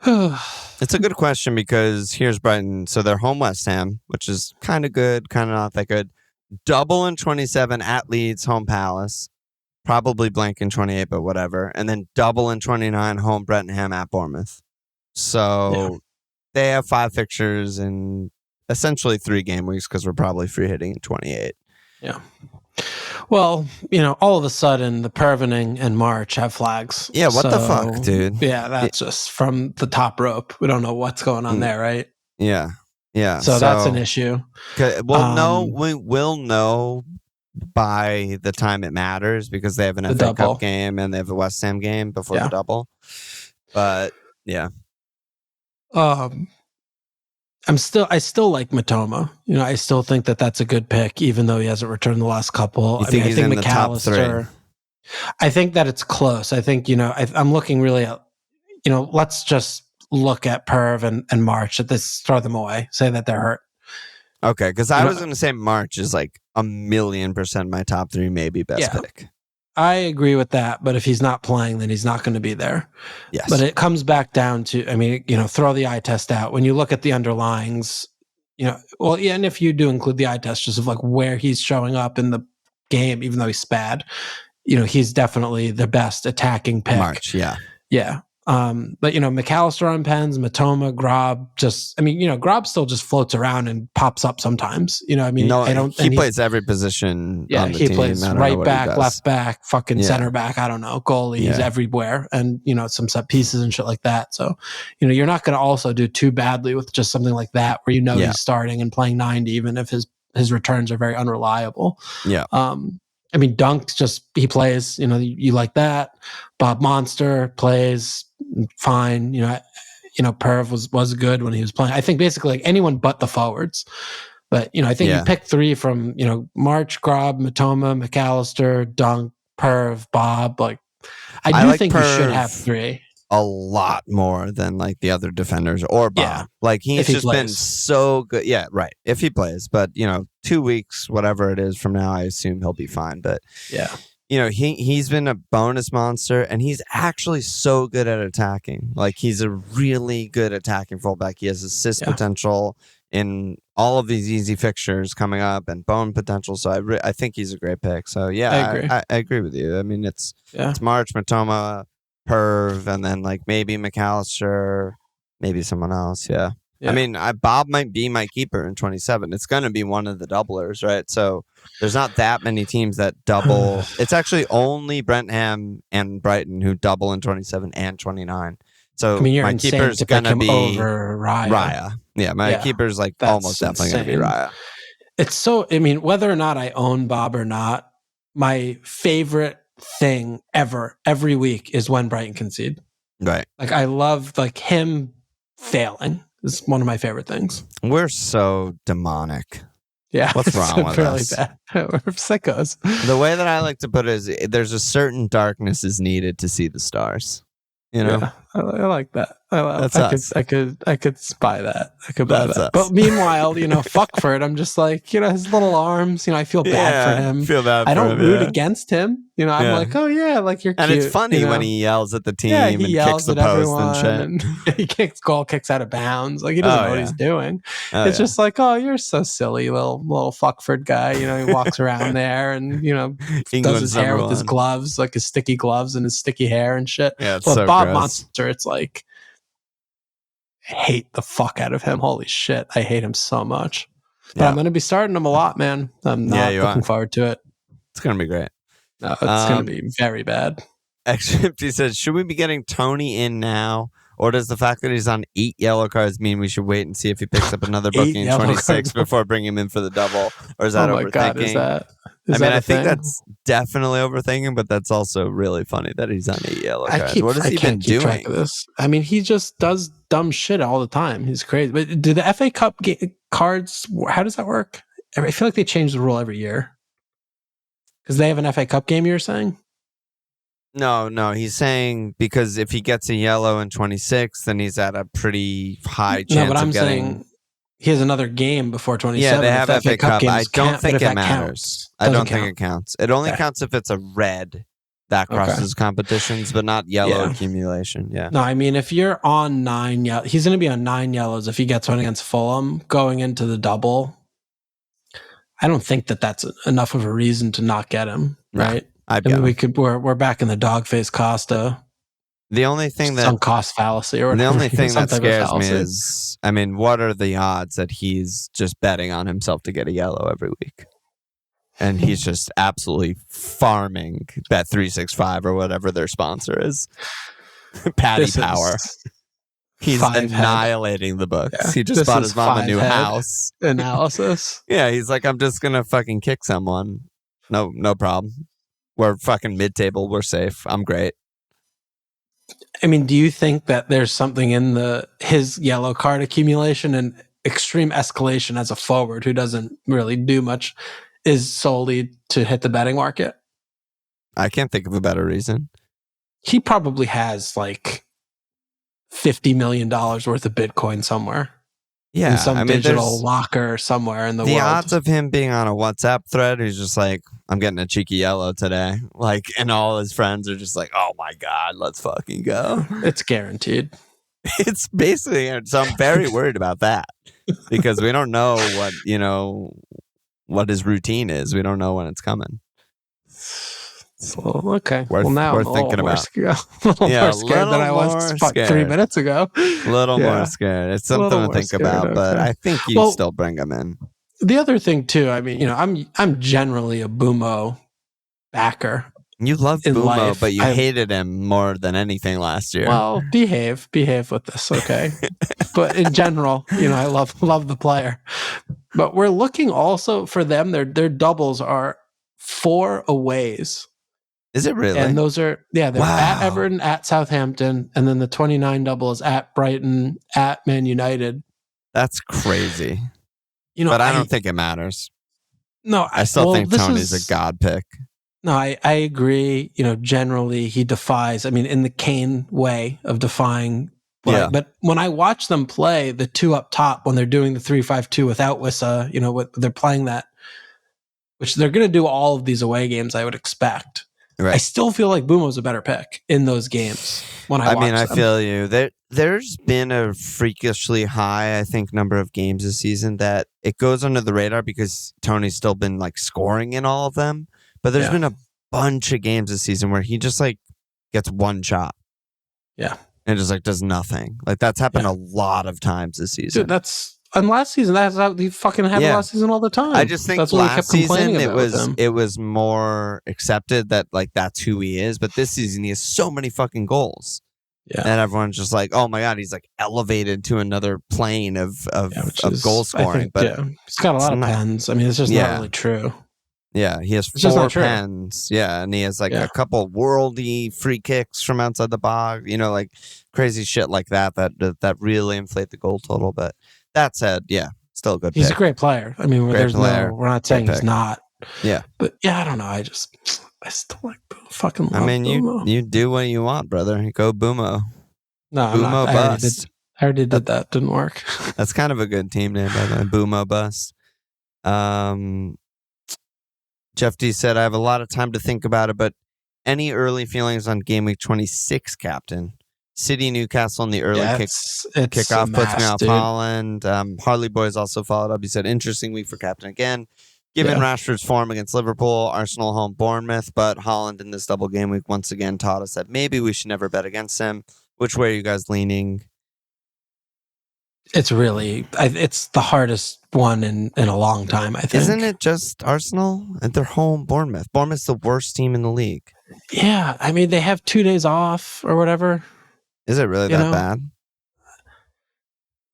[SPEAKER 1] It's a good question because here's Brighton. So they're home West Ham, which is kind of good, kind of not that good. Double in 27 at Leeds, home Palace. Probably blank in 28, but whatever. And then double in 29, home Brettenham at Bournemouth. So they have 5 fixtures in essentially 3 game weeks because we're probably free hitting in 28.
[SPEAKER 2] Yeah. Well, you know, all of a sudden the Pervening and March have flags.
[SPEAKER 1] Yeah, what the fuck, dude?
[SPEAKER 2] Yeah, that's just from the top rope. We don't know what's going on there, right?
[SPEAKER 1] Yeah. Yeah.
[SPEAKER 2] So that's an issue.
[SPEAKER 1] We will know by the time it matters because they have an FA Cup game and they have a West Ham game before the double. But yeah.
[SPEAKER 2] I still like Matoma. You know, I still think that that's a good pick, even though he hasn't returned the last couple.
[SPEAKER 1] I think in the top 3?
[SPEAKER 2] I think that it's close. I think, you know, I'm looking really at, you know, let's just look at Perv and March at this, throw them away, say that they're hurt.
[SPEAKER 1] Okay, because I was going to say March is like 1,000,000% my top 3, maybe best pick.
[SPEAKER 2] I agree with that, but if he's not playing, then he's not going to be there.
[SPEAKER 1] Yes.
[SPEAKER 2] But it comes back down to, I mean, you know, throw the eye test out. When you look at the underlyings, you know, well, yeah, and if you do include the eye test, just of like where he's showing up in the game, even though he's bad, you know, he's definitely the best attacking pick.
[SPEAKER 1] March, yeah.
[SPEAKER 2] Yeah. But, you know, McAllister on pens, Matoma, Grob, Grob still just floats around and pops up sometimes. You know, I mean,
[SPEAKER 1] he plays every position on the team.
[SPEAKER 2] He plays right back, left back, fucking center back, I don't know, goalie, he's everywhere. And, you know, some set pieces and shit like that. So, you know, you're not going to also do too badly with just something like that where you know he's starting and playing 90, even if his returns are very unreliable.
[SPEAKER 1] Yeah.
[SPEAKER 2] I mean, Dunk he plays, you know, you like that. Bob Monster plays fine. You know, Perv was good when he was playing. I think basically like anyone but the forwards. But, I think you pick 3 from, March, Grob, Matoma, McAllister, Dunk, Perv, Bob. Like, I do think Perv, you should have 3.
[SPEAKER 1] A lot more than like the other defenders or Bob. Yeah. Like he's just been so good. Yeah, right. If he plays, but 2 weeks, whatever it is from now, I assume he'll be fine. But
[SPEAKER 2] yeah,
[SPEAKER 1] he's been a bonus monster, and he's actually so good at attacking. Like he's a really good attacking fullback. He has assist potential in all of these easy fixtures coming up, and bone potential. So I think he's a great pick. So yeah, I agree with you. I mean, it's March, Matoma, Perv, and then like maybe McAllister, maybe someone else. Yeah. I mean, Bob might be my keeper in 27. It's going to be one of the doublers, right? So there's not that many teams that double. It's actually only Brentham and Brighton who double in 27 and 29. So my keeper's going to be
[SPEAKER 2] over Raya.
[SPEAKER 1] Yeah, my keeper's like almost definitely going to be Raya.
[SPEAKER 2] It's so, I mean, whether or not I own Bob or not, my favorite thing ever, every week, is when Brighton concede.
[SPEAKER 1] Right.
[SPEAKER 2] Like I love like him failing. It's one of my favorite things.
[SPEAKER 1] We're so demonic.
[SPEAKER 2] Yeah.
[SPEAKER 1] What's wrong with us?
[SPEAKER 2] Bad. We're sickos.
[SPEAKER 1] The way that I like to put it is there's a certain darkness is needed to see the stars.
[SPEAKER 2] Yeah, I like that. I could spy that. I could buy that. Us. But meanwhile, Fuckford, I'm just like, his little arms, I feel bad for him.
[SPEAKER 1] I
[SPEAKER 2] don't root against him. I'm like, oh yeah, like you're cute.
[SPEAKER 1] And it's funny when he yells at the team and kicks the post and shit.
[SPEAKER 2] And he kicks out of bounds. Like he doesn't know what he's doing. It's just like, oh, you're so silly, little Fuckford guy. He walks around there and does his hair with his gloves, like his sticky gloves and his sticky hair and shit.
[SPEAKER 1] Yeah,
[SPEAKER 2] but
[SPEAKER 1] so
[SPEAKER 2] Bob
[SPEAKER 1] gross.
[SPEAKER 2] Monster, it's like I hate the fuck out of him. Holy shit, I hate him so much. But I'm going to be starting him a lot, man. I'm not looking forward to it.
[SPEAKER 1] It's going to be great.
[SPEAKER 2] No, it's going to be very bad.
[SPEAKER 1] Actually, he says, should we be getting Tony in now? Or does the fact that he's on 8 yellow cards mean we should wait and see if he picks up another booking in 26 before bringing him in for the double? Or is that overthinking? God, I think that's definitely overthinking, but that's also really funny that he's on 8 yellow cards. What has he been doing?
[SPEAKER 2] Track of this. I mean, he just does dumb shit all the time. He's crazy. But do the FA Cup cards, how does that work? I feel like they change the rule every year. Because they have an FA Cup game, you're saying?
[SPEAKER 1] No, he's saying because if he gets a yellow in 26, then he's at a pretty high chance of getting... saying
[SPEAKER 2] he has another game before 27.
[SPEAKER 1] Yeah, they have FA Cup. I don't think it matters. I don't think it counts. It only counts if it's a red that crosses competitions, but not yellow accumulation. Yeah.
[SPEAKER 2] No, I mean, if you're on 9 yellows, he's going to be on 9 yellows if he gets one against Fulham going into the double. I don't think that's enough of a reason to not get him, right? I mean, we're back in the dog face Costa.
[SPEAKER 1] The only thing that
[SPEAKER 2] some cost fallacy or whatever.
[SPEAKER 1] The only thing that scares me is, I mean, what are the odds that he's just betting on himself to get a yellow every week? And he's just absolutely farming Bet365 or whatever their sponsor is. Paddy Power. He's annihilating the books. Yeah. He just bought his mom a new house.
[SPEAKER 2] Analysis.
[SPEAKER 1] Yeah, he's like, I'm just going to fucking kick someone. No problem. We're fucking mid-table. We're safe. I'm great.
[SPEAKER 2] I mean, do you think that there's something in his yellow card accumulation and extreme escalation as a forward who doesn't really do much is solely to hit the betting market?
[SPEAKER 1] I can't think of a better reason.
[SPEAKER 2] He probably has like $50 million worth of Bitcoin somewhere.
[SPEAKER 1] Yeah.
[SPEAKER 2] In some digital locker somewhere in the world.
[SPEAKER 1] The odds of him being on a WhatsApp thread, he's just like, I'm getting a cheeky yellow today. Like, and all his friends are just like, oh my God, let's fucking go.
[SPEAKER 2] It's guaranteed.
[SPEAKER 1] It's basically, so I'm very worried about that because we don't know what his routine is. We don't know when it's coming.
[SPEAKER 2] So, okay.
[SPEAKER 1] Now we're thinking about
[SPEAKER 2] more scared than I was 3 minutes ago.
[SPEAKER 1] A little more scared. It's something to think about, but I think you still bring him in.
[SPEAKER 2] The other thing too, I mean, I'm generally a Bumo backer.
[SPEAKER 1] You love Bumo, but you hated him more than anything last year.
[SPEAKER 2] Well, behave with this, okay? But in general, I love the player. But we're looking also for them. Their doubles are 4 aways
[SPEAKER 1] Is it really?
[SPEAKER 2] And those are, they're at Everton, at Southampton, and then the 29 double is at Brighton, at Man United.
[SPEAKER 1] That's crazy. But I don't think it matters.
[SPEAKER 2] No,
[SPEAKER 1] I still think Tony's a god pick.
[SPEAKER 2] No, I agree. Generally he defies, in the Kane way of defying. But when I watch them play the two up top, when they're doing the 3-5-2 without Wissa, they're playing that, which they're going to do all of these away games, I would expect. Right. I still feel like Bumo's a better pick in those games when I watch them.
[SPEAKER 1] I feel you. There's been a freakishly high, I think, number of games this season that it goes under the radar because Tony's still been like scoring in all of them. But there's been a bunch of games this season where he just like gets one shot.
[SPEAKER 2] Yeah.
[SPEAKER 1] And just like does nothing. Like that's happened a lot of times this season.
[SPEAKER 2] Dude, and last season, that's how he fucking happened last season all the time.
[SPEAKER 1] I just think that's last season it was more accepted that like that's who he is. But this season he has so many fucking goals. Yeah. And everyone's just like, oh my God, he's like elevated to another plane of goal scoring. But
[SPEAKER 2] he's got a lot of pens. It's just not really true.
[SPEAKER 1] Yeah, he has 4 pens. Yeah, and he has like a couple worldy free kicks from outside the box. Like crazy shit like that really inflate the goal total. But that said, still a good pick.
[SPEAKER 2] He's a great player. We're not saying he's not.
[SPEAKER 1] Yeah.
[SPEAKER 2] But I don't know. I still like fucking love Bumo.
[SPEAKER 1] You do what you want, brother. Go Bumo.
[SPEAKER 2] No,
[SPEAKER 1] Bumo bust.
[SPEAKER 2] I already did that. Didn't work.
[SPEAKER 1] That's kind of a good team name, by the way. Bumo bust. Jeff D said, I have a lot of time to think about it, but any early feelings on game week 26, Captain? City Newcastle in the early kickoff puts me off Holland. Harley Boys also followed up. He said, interesting week for Captain again. Given Rashford's form against Liverpool, Arsenal home Bournemouth, but Holland in this double game week once again taught us that maybe we should never bet against him. Which way are you guys leaning?
[SPEAKER 2] It's the hardest one in a long time, I think.
[SPEAKER 1] Isn't it just Arsenal? And they're home Bournemouth. Bournemouth's the worst team in the league.
[SPEAKER 2] Yeah, they have 2 days off or whatever.
[SPEAKER 1] Is it really that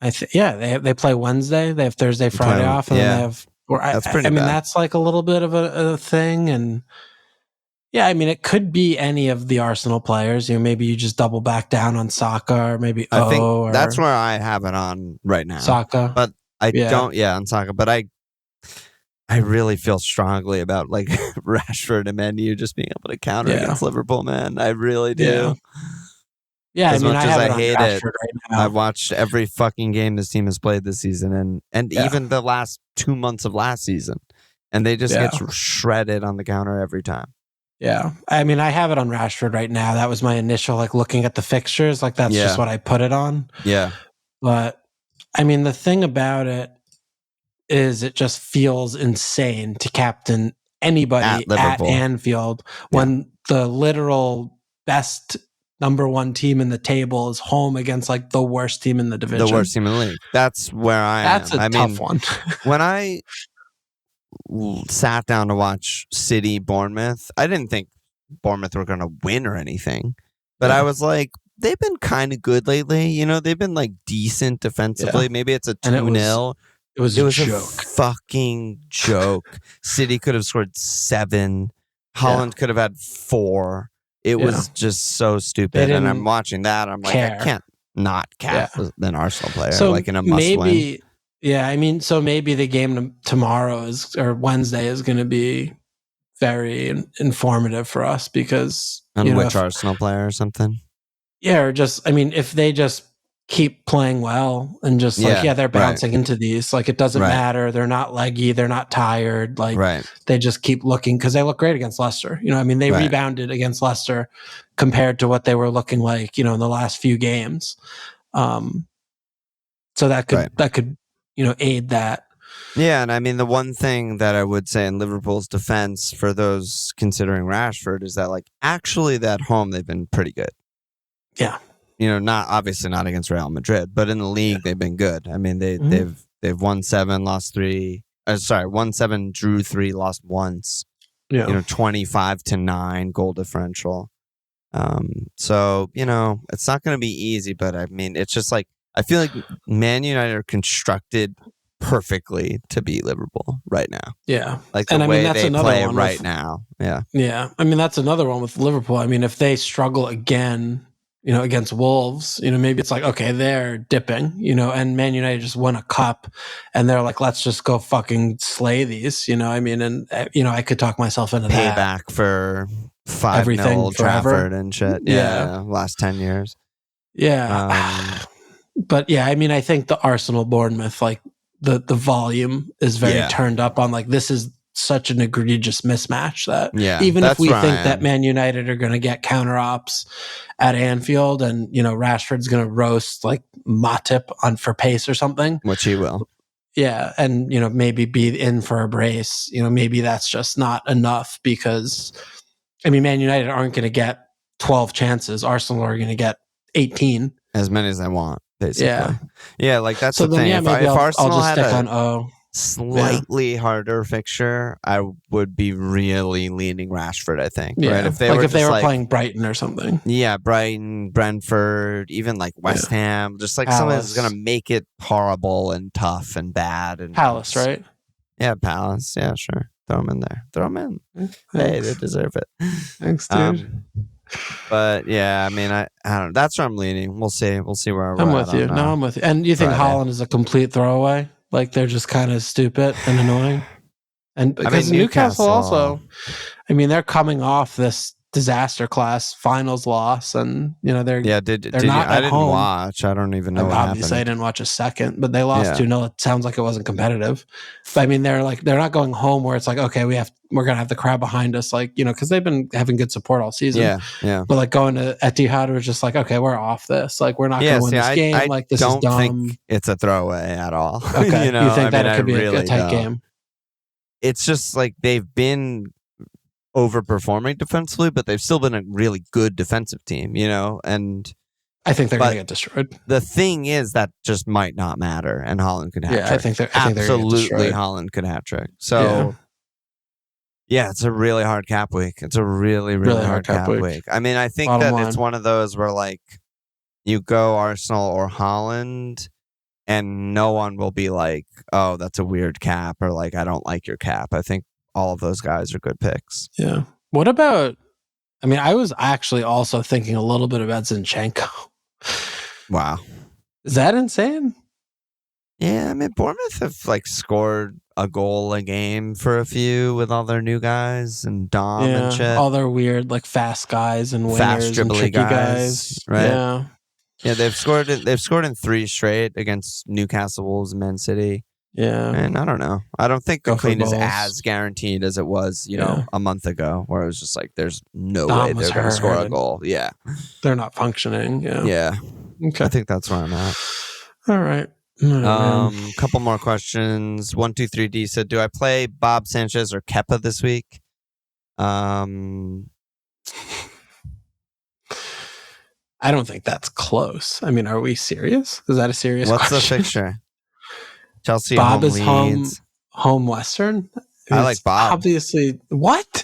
[SPEAKER 1] bad?
[SPEAKER 2] They play Wednesday. They have Thursday, Friday off, and then they have. That's pretty bad. That's like a little bit of a thing, and it could be any of the Arsenal players. Maybe you just double back down on Saka, or maybe
[SPEAKER 1] I think that's where I have it on right now.
[SPEAKER 2] Saka,
[SPEAKER 1] but I don't. Yeah, on Saka, but I really feel strongly about like Rashford and Menu just being able to counter against Liverpool. Man, I really do.
[SPEAKER 2] Yeah,
[SPEAKER 1] as much as I hate it,
[SPEAKER 2] right now.
[SPEAKER 1] I've watched every fucking game this team has played this season, and even the last 2 months of last season, and they just get shredded on the counter every time.
[SPEAKER 2] Yeah, I have it on Rashford right now. That was my initial looking at the fixtures. That's just what I put it on.
[SPEAKER 1] Yeah,
[SPEAKER 2] but the thing about it is it just feels insane to captain anybody at Anfield when the literal best number 1 team in the table is home against the worst team in the division.
[SPEAKER 1] The worst team in the league. That's where I am.
[SPEAKER 2] That's a tough one.
[SPEAKER 1] When I sat down to watch City Bournemouth, I didn't think Bournemouth were going to win or anything, but I was like, they've been kind of good lately. They've been decent defensively. Yeah. Maybe it's a 2-0.
[SPEAKER 2] It was a joke.
[SPEAKER 1] A fucking joke. City could have scored 7. Holland could have had 4. It was just so stupid. And I'm watching that. I'm like, I can't not cap an Arsenal player in a must win.
[SPEAKER 2] Yeah, so maybe the game tomorrow or Wednesday is going to be very informative for us because
[SPEAKER 1] which Arsenal player or something.
[SPEAKER 2] Yeah, or just if they just keep playing well and just they're bouncing into these. It doesn't matter. They're not leggy. They're not tired. They just keep looking because they look great against Leicester. They rebounded against Leicester compared to what they were looking like, in the last few games. So that could aid that.
[SPEAKER 1] Yeah, and the one thing that I would say in Liverpool's defense for those considering Rashford is that actually at home they've been pretty good.
[SPEAKER 2] Yeah.
[SPEAKER 1] Not obviously not against Real Madrid, but in the league they've been good. They've won 7, lost 3. Won 7, drew 3, lost once. Yeah. 25-9 goal differential. So it's not going to be easy, but it's just I feel like Man United are constructed perfectly to beat Liverpool right now.
[SPEAKER 2] Yeah.
[SPEAKER 1] Like the way they play right now. Yeah.
[SPEAKER 2] Yeah. I mean, that's another one with Liverpool. I mean, if they struggle again, against Wolves, maybe it's like, okay, they're dipping, and Man United just won a cup and they're like, let's just go fucking slay these, I mean, and, I could talk myself into
[SPEAKER 1] payback
[SPEAKER 2] that.
[SPEAKER 1] for 5-0 Old Trafford and shit. Yeah. Last 10 years.
[SPEAKER 2] Yeah. But yeah, I mean, I think the Arsenal Bournemouth, like the volume is very turned up on like, this is such an egregious mismatch that even if we think that Man United are going to get counter ops at Anfield and, Rashford's going to roast like Matip for pace or something.
[SPEAKER 1] Which he will.
[SPEAKER 2] Yeah. And, maybe be in for a brace, maybe that's just not enough because, I mean, Man United aren't going to get 12 chances. Arsenal are going to get 18.
[SPEAKER 1] As many as I want, basically. Yeah, like that's the thing.
[SPEAKER 2] Yeah,
[SPEAKER 1] if Arsenal
[SPEAKER 2] I'll just
[SPEAKER 1] had
[SPEAKER 2] stick on
[SPEAKER 1] slightly harder fixture, I would be really leaning Rashford, I think.
[SPEAKER 2] Yeah.
[SPEAKER 1] Right?
[SPEAKER 2] If they were playing Brighton or something.
[SPEAKER 1] Yeah, Brighton, Brentford, even like West Ham, just like someone that's going to make it horrible and tough and bad. And
[SPEAKER 2] Palace, right?
[SPEAKER 1] Yeah, Palace. Yeah, sure. Throw them in there. Throw them in. Thanks. Hey, they deserve it.
[SPEAKER 2] Thanks, dude.
[SPEAKER 1] But yeah, I mean, I don't know. That's where I'm leaning. We'll see. We'll see where
[SPEAKER 2] I'm with you. No, I'm with you. And you think Haaland is a complete throwaway? Like they're just kind of stupid and annoying? And because Newcastle also, I mean, they're coming off this disaster class finals loss, and they're
[SPEAKER 1] I didn't watch. I don't even know what happened.
[SPEAKER 2] Obviously, I didn't watch a second, but they lost 2-0. It sounds like it wasn't competitive. But I mean, they're not going home where it's like, okay, we're gonna have the crowd behind us, like because they've been having good support all season.
[SPEAKER 1] Yeah.
[SPEAKER 2] But like going to Etihad was just like, okay, we're off this. Like we're not going to win this game. Like this is dumb.
[SPEAKER 1] I don't think it's a throwaway at all.
[SPEAKER 2] Okay, you think that it could be a tight game?
[SPEAKER 1] It's just like they've been overperforming defensively, but they've still been a really good defensive team, and
[SPEAKER 2] I think they're going to get destroyed.
[SPEAKER 1] The thing is that just might not matter, and Haaland could hat trick.
[SPEAKER 2] I think they're
[SPEAKER 1] absolutely Haaland could hat trick. So yeah, it's a really hard cap week. It's a really hard cap week. I mean, I think it's one of those where like you go Arsenal or Haaland, and no one will be like, oh, that's a weird cap, or like, I don't like your cap. I think all of those guys are good picks.
[SPEAKER 2] Yeah. What about, I mean, I was actually also thinking a little bit about Zinchenko.
[SPEAKER 1] Wow.
[SPEAKER 2] Is that insane?
[SPEAKER 1] Yeah, I mean, Bournemouth have like scored a goal a game for a few with all their new guys and Dom and shit.
[SPEAKER 2] All their weird, like fast guys and wingers and tricky guys.
[SPEAKER 1] Right? Yeah, they've scored in 3 straight against Newcastle, Wolves, and Man City.
[SPEAKER 2] Yeah.
[SPEAKER 1] And I don't know. I don't think the clean is as guaranteed as it was, a month ago, where it was just like, there's no way they're going to score a goal. Yeah.
[SPEAKER 2] They're not functioning. Yeah.
[SPEAKER 1] Yeah.
[SPEAKER 2] Okay.
[SPEAKER 1] I think that's where I'm at.
[SPEAKER 2] All right.
[SPEAKER 1] Couple more questions. 123D said, do I play Bob Sanchez or Kepa this week?
[SPEAKER 2] I don't think that's close. I mean, are we serious? Is that a serious question?
[SPEAKER 1] What's the fixture? Chelsea
[SPEAKER 2] Bob
[SPEAKER 1] home
[SPEAKER 2] is
[SPEAKER 1] Leeds.
[SPEAKER 2] home Western.
[SPEAKER 1] I like Bob.
[SPEAKER 2] Obviously, what?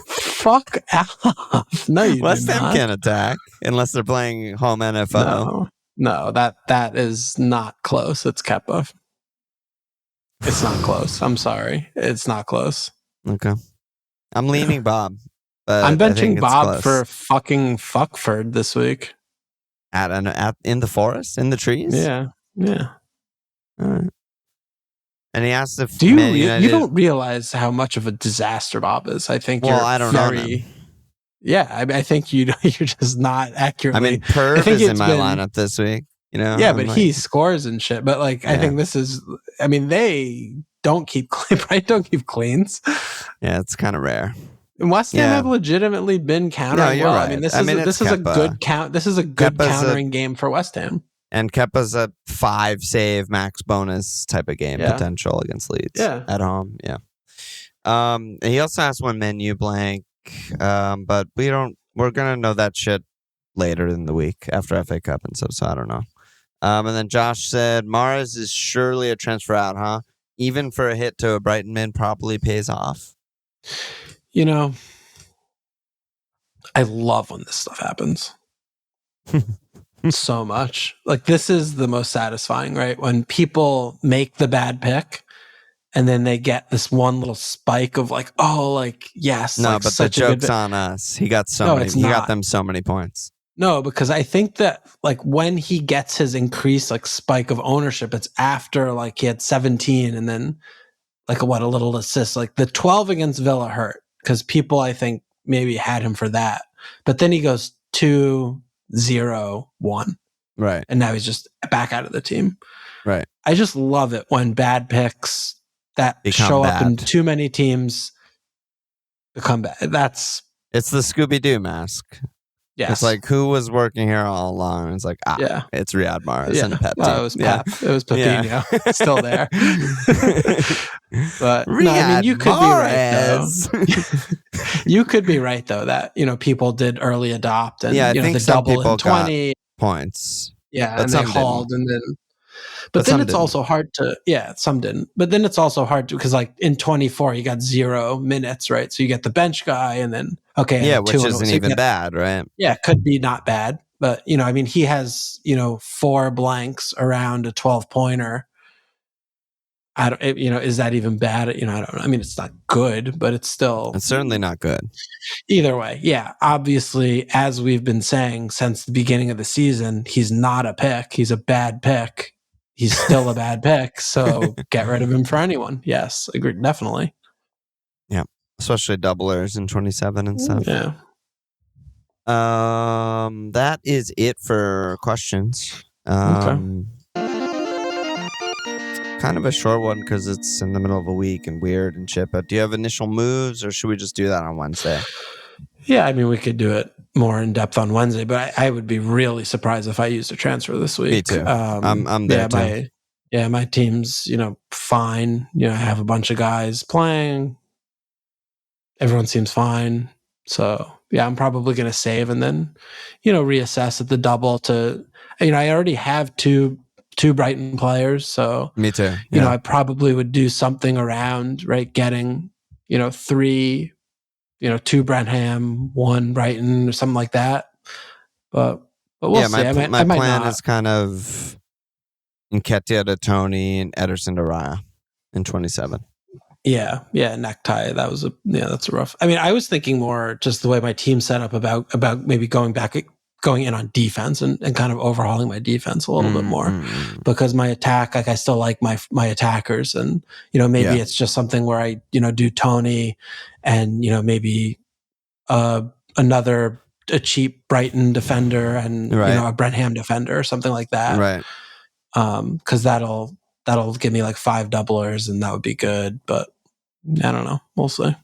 [SPEAKER 2] Fuck off! No, you
[SPEAKER 1] West
[SPEAKER 2] do
[SPEAKER 1] Ham
[SPEAKER 2] not.
[SPEAKER 1] can't attack unless they're playing home NFL.
[SPEAKER 2] No, that is not close. It's Kepa. It's not close. I'm sorry, it's not close.
[SPEAKER 1] Okay, I'm leaning Bob.
[SPEAKER 2] I'm benching Bob for fucking Fuckford this week.
[SPEAKER 1] In the forest, in the trees.
[SPEAKER 2] Yeah.
[SPEAKER 1] All right. And he asked if
[SPEAKER 2] you don't realize how much of a disaster Bob is. I think. Well,
[SPEAKER 1] I don't know.
[SPEAKER 2] Yeah, I think you're just not accurately.
[SPEAKER 1] I mean, Perv is in my lineup this week.
[SPEAKER 2] Yeah, but he scores and shit. But like, I think this is. I mean, they don't keep cleans.
[SPEAKER 1] Yeah, it's kind of rare.
[SPEAKER 2] And West Ham have legitimately been countering.
[SPEAKER 1] No, you're right.
[SPEAKER 2] I mean, this is a good count. This is a good countering game for West Ham.
[SPEAKER 1] And Kepa's a 5 save max bonus type of game potential against Leeds at home. Yeah. He also asked when menu blank, but we're gonna know that shit later in the week after FA Cup and stuff. So I don't know. And then Josh said Mahrez is surely a transfer out, huh? Even for a hit to a Brighton mid probably pays off.
[SPEAKER 2] I love when this stuff happens. so much. Like, this is the most satisfying, right? When people make the bad pick and then they get this one little spike of like, oh, like, yes.
[SPEAKER 1] No,
[SPEAKER 2] like,
[SPEAKER 1] but the joke's on us. He got he got them so many points.
[SPEAKER 2] No, because I think that like when he gets his increased like spike of ownership, it's after like he had 17 and then like a little assist. Like the 12 against Villa hurt because people I think maybe had him for that. But then he goes 2-0-1.
[SPEAKER 1] Right.
[SPEAKER 2] And now he's just back out of the team.
[SPEAKER 1] Right.
[SPEAKER 2] I just love it when bad picks that
[SPEAKER 1] become
[SPEAKER 2] show
[SPEAKER 1] bad.
[SPEAKER 2] up in too many teams become bad.
[SPEAKER 1] It's the Scooby-Doo mask.
[SPEAKER 2] Yes.
[SPEAKER 1] It's like, who was working here all along? It's like, it's Riyad Mahrez and Pep.
[SPEAKER 2] Well, it was Pep. It was Pepinho. Yeah. Still there. But
[SPEAKER 1] Riyad
[SPEAKER 2] you could
[SPEAKER 1] Mahrez.
[SPEAKER 2] be right, though. You could be right, though, that, people did early adopt and,
[SPEAKER 1] I think
[SPEAKER 2] the
[SPEAKER 1] some
[SPEAKER 2] double
[SPEAKER 1] people
[SPEAKER 2] in 20
[SPEAKER 1] points.
[SPEAKER 2] Yeah, and they hauled and then... But then it's also hard to, some didn't. But then it's also hard to, because like in 24, you got 0 minutes, right? So you get the bench guy and then,
[SPEAKER 1] which isn't even bad, right?
[SPEAKER 2] Yeah, could be not bad. But, he has, 4 blanks around a 12-pointer. I don't, is that even bad? I don't know. I mean, it's not good, but it's still.
[SPEAKER 1] It's certainly not good.
[SPEAKER 2] Either way, obviously, as we've been saying since the beginning of the season, he's not a pick. He's a bad pick. He's still a bad pick, so get rid of him for anyone. Yes, agreed, definitely.
[SPEAKER 1] Yeah, especially doublers in 27 and stuff.
[SPEAKER 2] Yeah.
[SPEAKER 1] That is it for questions.
[SPEAKER 2] Okay.
[SPEAKER 1] Kind of a short one because it's in the middle of a week and weird and shit. But do you have initial moves, or should we just do that on Wednesday?
[SPEAKER 2] Yeah, I mean, we could do it more in depth on Wednesday, but I would be really surprised if I used a transfer this week.
[SPEAKER 1] Me too. I'm there too.
[SPEAKER 2] My team's, fine. I have a bunch of guys playing. Everyone seems fine. So, I'm probably going to save and then, reassess at the double to, I already have two Brighton players. So,
[SPEAKER 1] me too.
[SPEAKER 2] I probably would do something around, right, getting, 3, 2 Brenham, 1 Brighton, or something like that. But we'll see.
[SPEAKER 1] My plan is kind of Nketiah to Tony and Ederson to Raya in 27.
[SPEAKER 2] Yeah, necktie. That's a rough. I mean, I was thinking more just the way my team's set up about maybe going in on defense and kind of overhauling my defense a little bit more because my attack, like I still like my attackers and, maybe it's just something where I, do Tony and, maybe a cheap Brighton defender and, a Brenham defender or something like that.
[SPEAKER 1] Right.
[SPEAKER 2] Cause that'll give me like 5 doublers and that would be good, but I don't know. We'll see.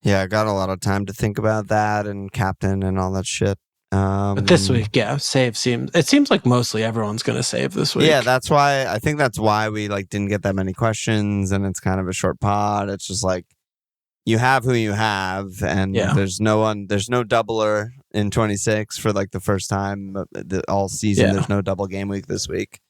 [SPEAKER 1] Yeah. I got a lot of time to think about that and captain and all that shit.
[SPEAKER 2] But this week, save seems like mostly everyone's going to save this week.
[SPEAKER 1] Yeah, that's why we like didn't get that many questions, and it's kind of a short pod. It's just like you have who you have, and there's no doubler in 26 for like the first time all season. Yeah. There's no double game week this week,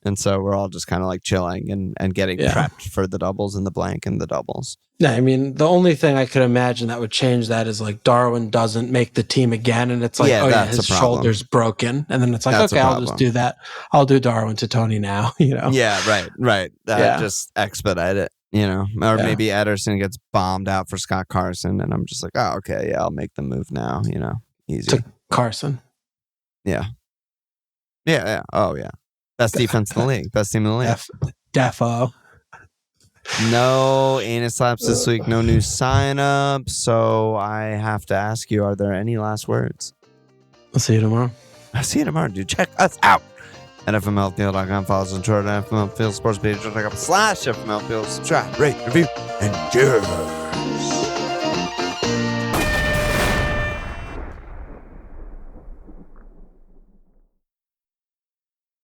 [SPEAKER 1] and so we're all just kind of like chilling and getting prepped for the doubles and the blank and the doubles.
[SPEAKER 2] Yeah, I mean, the only thing I could imagine that would change that is like Darwin doesn't make the team again, and it's like, his shoulder's broken, and then it's like, that's okay, I'll just do that. I'll do Darwin to Tony now,
[SPEAKER 1] Yeah, right. Just expedite it, or maybe Ederson gets bombed out for Scott Carson, and I'm just like, oh, okay, I'll make the move now, easy.
[SPEAKER 2] To Carson.
[SPEAKER 1] Yeah. Oh, yeah. Best defense in the league. Best team in the league.
[SPEAKER 2] Defo.
[SPEAKER 1] No anus slaps this week. No new sign-ups. So I have to ask you, are there any last words?
[SPEAKER 2] I'll see you tomorrow.
[SPEAKER 1] I'll see you tomorrow, dude. Check us out at FMLFPL.com. Follow us on Twitter at FMLFPL Sports page.com/FMLFPL. Subscribe, rate, review, and share.